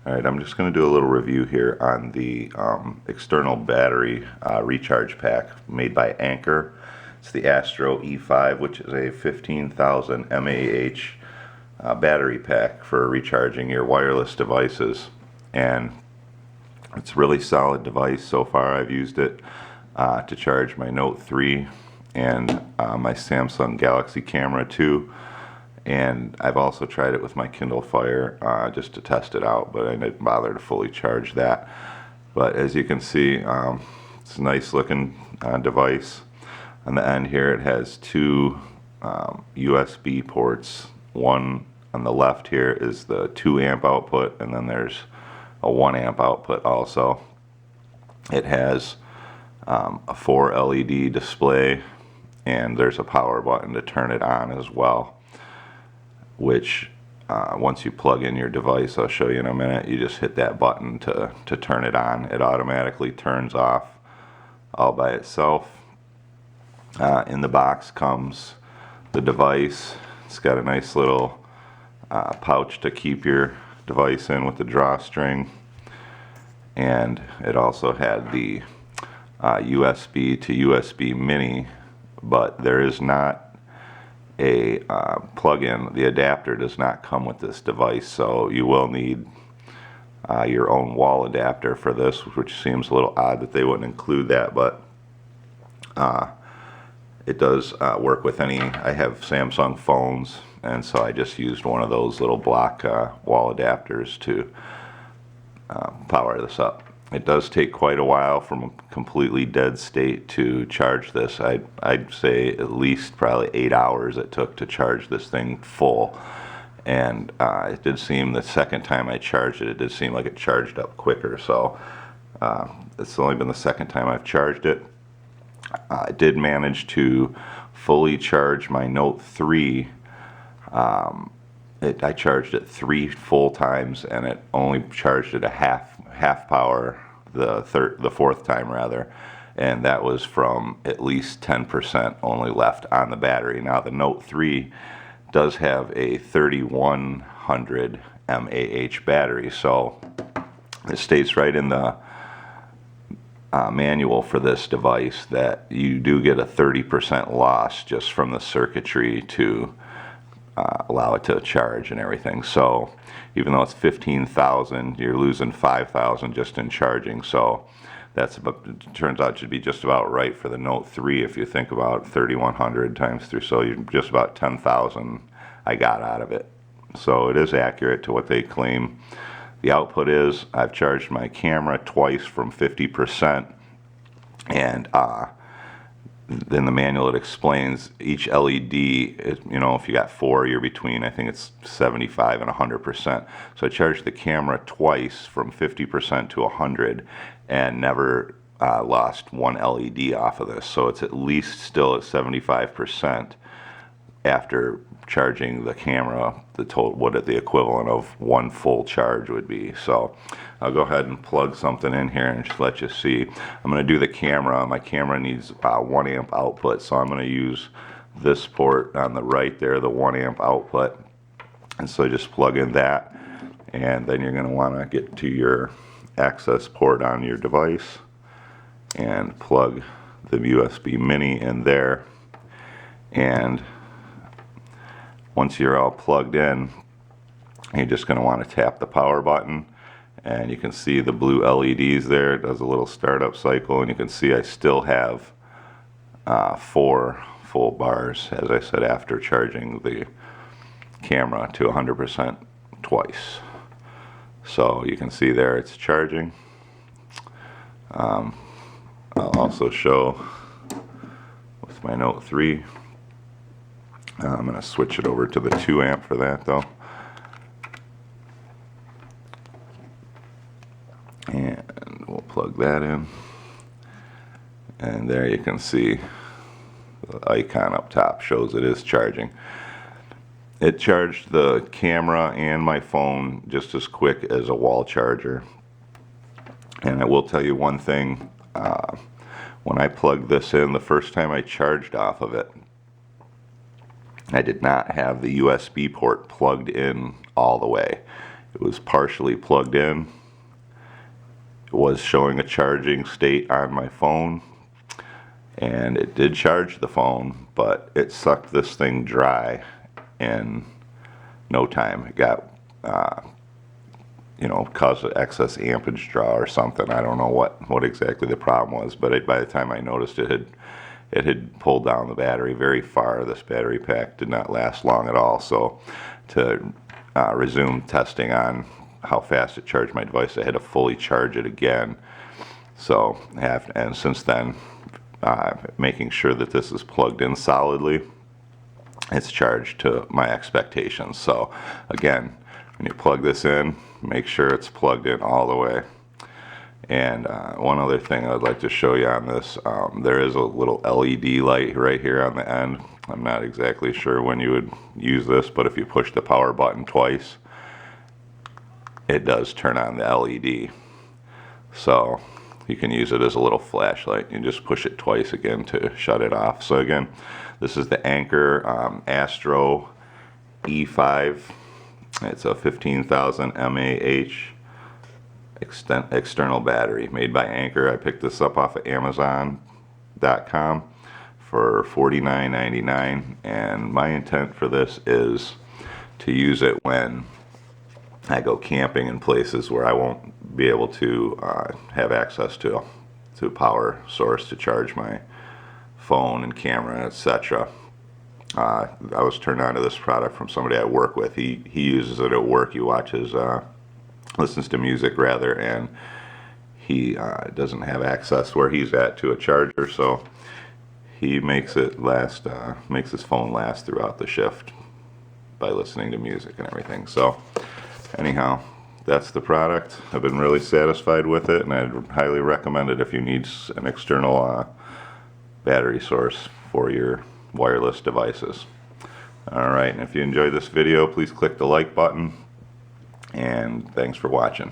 Alright, I'm just going to do a little review here on the external battery recharge pack made by Anker. It's the Astro E5, which is a 15,000 mAh battery pack for recharging your wireless devices. And it's a really solid device so far. I've used it to charge my Note 3 and my Samsung Galaxy Camera 2. And I've also tried it with my Kindle Fire just to test it out, but I didn't bother to fully charge that. But as you can see, it's a nice looking device. On the end here it has two USB ports. One on the left here is the 2 amp output, and then there's a 1 amp output also. It has a 4 LED display, and there's a power button to turn it on as well, which once you plug in your device, I'll show you in a minute, you just hit that button to turn it on. It automatically turns off all by itself. In the box comes the device. It's got a nice little pouch to keep your device in with the drawstring, and it also had the USB to USB mini, but there is not a plug-in. The adapter does not come with this device, so you will need your own wall adapter for this, which seems a little odd that they wouldn't include that, but it does work with any. I have Samsung phones, and so I just used one of those little block wall adapters to power this up. It does take quite a while from a completely dead state to charge this. I'd say at least probably 8 hours it took to charge this thing full. And it did seem the second time I charged it, it did seem like it charged up quicker. So it's only been the second time I've charged it. I did manage to fully charge my Note 3. I charged it 3 full times, and it only charged it a half power the fourth time rather, and that was from at least 10% only left on the battery. Now the Note 3 does have a 3100 mAh battery, so it states right in the manual for this device that you do get a 30% loss just from the circuitry to allow it to charge and everything. So even though it's 15,000, you're losing 5,000 just in charging. So that's about, it turns out to be just about right for the Note 3 if you think about 3100 times 3. So you're just about 10,000 I got out of it. So it is accurate to what they claim. The output is, I've charged my camera twice from 50%, and then the manual, it explains each LED, you know, if you got 4, you're between, I think it's 75 and 100%. So I charged the camera twice from 50% to 100 and never lost 1 LED off of this. So it's at least still at 75% after charging the camera, the total, what the equivalent of 1 full charge would be. So I'll go ahead and plug something in here and just let you see. I'm going to do the camera. My camera needs 1 amp output, so I'm going to use this port on the right there, the 1 amp output. And so just plug in that, and then you're going to want to get to your access port on your device and plug the USB mini in there. And once you're all plugged in, you're just going to want to tap the power button, and you can see the blue LEDs there. It does a little startup cycle, and you can see I still have 4 full bars, as I said, after charging the camera to 100% twice. So you can see there it's charging. I'll also show with my Note 3. I'm going to switch it over to the 2 amp for that though. And we'll plug that in. And there you can see the icon up top shows it is charging. It charged the camera and my phone just as quick as a wall charger. And I will tell you one thing, when I plugged this in the first time I charged off of it, I did not have the USB port plugged in all the way. It was partially plugged in. It was showing a charging state on my phone, and it did charge the phone, but it sucked this thing dry in no time. It got, caused an excess ampage draw or something. I don't know what exactly the problem was, but by the time I noticed it had pulled down the battery very far. This battery pack did not last long at all. So to resume testing on how fast it charged my device, I had to fully charge it again. So and since then, making sure that this is plugged in solidly, it's charged to my expectations. So again, when you plug this in, make sure it's plugged in all the way. And one other thing I'd like to show you on this, there is a little LED light right here on the end. I'm not exactly sure when you would use this, but if you push the power button twice, it does turn on the LED. So you can use it as a little flashlight. You just push it twice again to shut it off. So again, this is the Anker Astro E5. It's a 15,000 mAh external battery made by Anker. I picked this up off of Amazon.com for $49.99, and my intent for this is to use it when I go camping in places where I won't be able to have access to a power source to charge my phone and camera, etc. I was turned on to this product from somebody I work with. He uses it at work. He watches, listens to music rather, and he doesn't have access where he's at to a charger, so he makes it last, makes his phone last throughout the shift by listening to music and everything. So anyhow, that's the product. I've been really satisfied with it, and I'd highly recommend it if you need an external battery source for your wireless devices. Alright, and if you enjoyed this video, please click the like button, and thanks for watching.